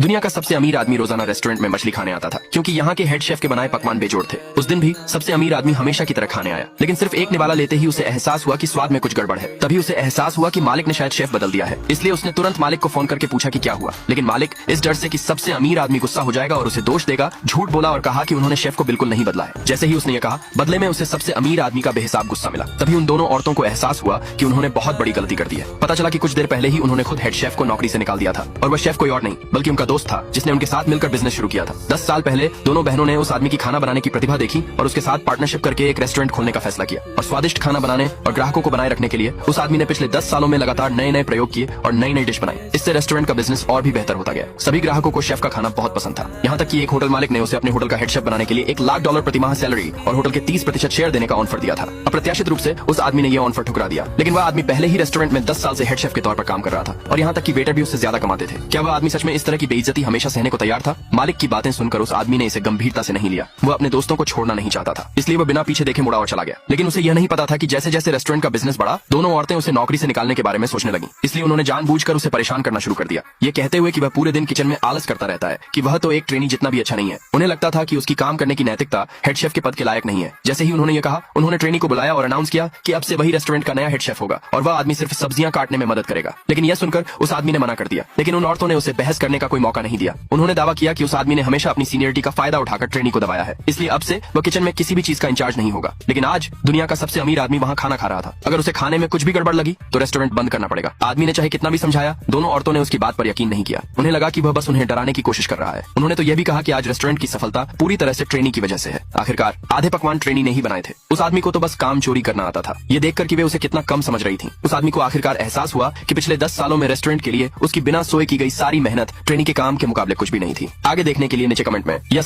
दुनिया का सबसे अमीर आदमी रोजाना रेस्टोरेंट में मछली खाने आता था, क्योंकि यहाँ के हेड शेफ के बनाए पकवान बेजोड़ थे। उस दिन भी सबसे अमीर आदमी हमेशा की तरह खाने आया, लेकिन सिर्फ एक निवाला लेते ही उसे एहसास हुआ कि स्वाद में कुछ गड़बड़ है। तभी उसे एहसास हुआ कि मालिक ने शायद शेफ बदल दिया है, इसलिए उसने तुरंत मालिक को फोन करके पूछा कि क्या हुआ। लेकिन मालिक इस डर से कि सबसे अमीर आदमी गुस्सा हो जाएगा और उसे दोष देगा, झूठ बोला और कहा कि उन्होंने शेफ को बिल्कुल नहीं बदला है। जैसे ही उसने ये कहा, बदले में उसे सबसे अमीर आदमी का बेहिसाब गुस्सा मिला। तभी उन दोनों औरतों को एहसास हुआ कि उन्होंने बहुत बड़ी गलती कर दी है। पता चला कि कुछ देर पहले ही उन्होंने खुद हेड शेफ को नौकरी से निकाल दिया था, और वह शेफ कोई और नहीं बल्कि उनका दोस्त था, जिसने उनके साथ मिलकर बिजनेस शुरू किया था। 10 साल पहले दोनों बहनों ने उस आदमी की खाना बनाने की प्रतिभा देखी और उसके साथ पार्टनरशिप करके एक रेस्टोरेंट खोलने का फैसला किया। और स्वादिष्ट खाना बनाने और ग्राहकों को बनाए रखने के लिए उस आदमी ने पिछले 10 सालों में लगातार नए नए प्रयोग किए और नई नई डिश बनाई। इससे रेस्टोरेंट का बिजनेस और भी बेहतर होता गया। सभी ग्राहकों को शेफ का खाना बहुत पसंद था, यहाँ तक कि एक होटल मालिक ने उसे अपने होटल का हेड शेफ बनाने के लिए $1 लाख प्रति माह सैलरी और होटल के 30% शेयर देने का ऑफर दिया था। अप्रत्याशित रूप से उस आदमी ने यह ऑफर ठुकरा दिया, लेकिन वह आदमी पहले ही रेस्टोरेंट में 10 साल से हेड शेफ के तौर पर काम कर रहा था, और यहाँ तक कि वेटर भी उससे ज्यादा कमाते थे। क्या वह आदमी सच में इस तरह की बेइज्जती हमेशा सहने को तैयार था? मालिक की बातें सुनकर उस आदमी ने इसे गंभीरता से नहीं लिया। वह अपने दोस्तों को छोड़ना नहीं चाहता था, इसलिए वह बिना पीछे देखे मुड़ा और चला गया। लेकिन उसे यह नहीं पता था कि जैसे जैसे रेस्टोरेंट का बिजनेस बढ़ा, दोनों औरतें उसे नौकरी से निकालने के बारे में सोचने लगी। इसलिए उन्होंने जानबूझकर उसे परेशान करना शुरू कर दिया, ये कहते हुए कि वह पूरे दिन किचन में आलस करता रहता है, कि वह तो एक ट्रेनी जितना भी अच्छा नहीं है। उन्हें लगता था कि उसकी काम करने की नैतिकता हेड शेफ के पद के लायक नहीं है। जैसे ही उन्होंने ये कहा, उन्होंने ट्रेनी को बुलाया और अनाउंस किया कि अब से वही रेस्टोरेंट का नया हेड शेफ होगा और वह आदमी सिर्फ सब्जियां काटने में मदद करेगा। लेकिन यह सुनकर उस आदमी ने मना कर दिया, लेकिन उन औरतों ने उसे बहस करने का कोई मौका नहीं दिया। उन्होंने दावा किया कि उस आदमी ने हमेशा अपनी सीनियरिटी का फायदा उठाकर ट्रेनी को दबाया है, इसलिए अब से वह किचन में किसी भी चीज का इंचार्ज नहीं होगा। लेकिन आज दुनिया का सबसे अमीर आदमी वहाँ खाना खा रहा था। अगर उसे खाने में कुछ भी गड़बड़ लगी तो रेस्टोरेंट बंद करना पड़ेगा। आदमी ने चाहे कितना भी समझाया, दोनों औरतों ने उसकी बात पर यकीन नहीं किया। उन्हें लगा कि वह बस उन्हें डराने की कोशिश कर रहा है। उन्होंने तो यह भी कहा कि आज रेस्टोरेंट की सफलता पूरी तरह से ट्रेनी की वजह से है। आखिरकार आधे पकवान ट्रेनी ने ही बनाए थे। उस आदमी को तो बस काम चोरी करना आता था। ये देखकर कि वे उसे कितना कम समझ रही थी, उस आदमी को आखिरकार एहसास हुआ कि पिछले 10 सालों में रेस्टोरेंट के लिए उसकी बिना सोए की गई सारी मेहनत ट्रेनी के काम के मुकाबले कुछ भी नहीं थी। आगे देखने के लिए नीचे कमेंट में यस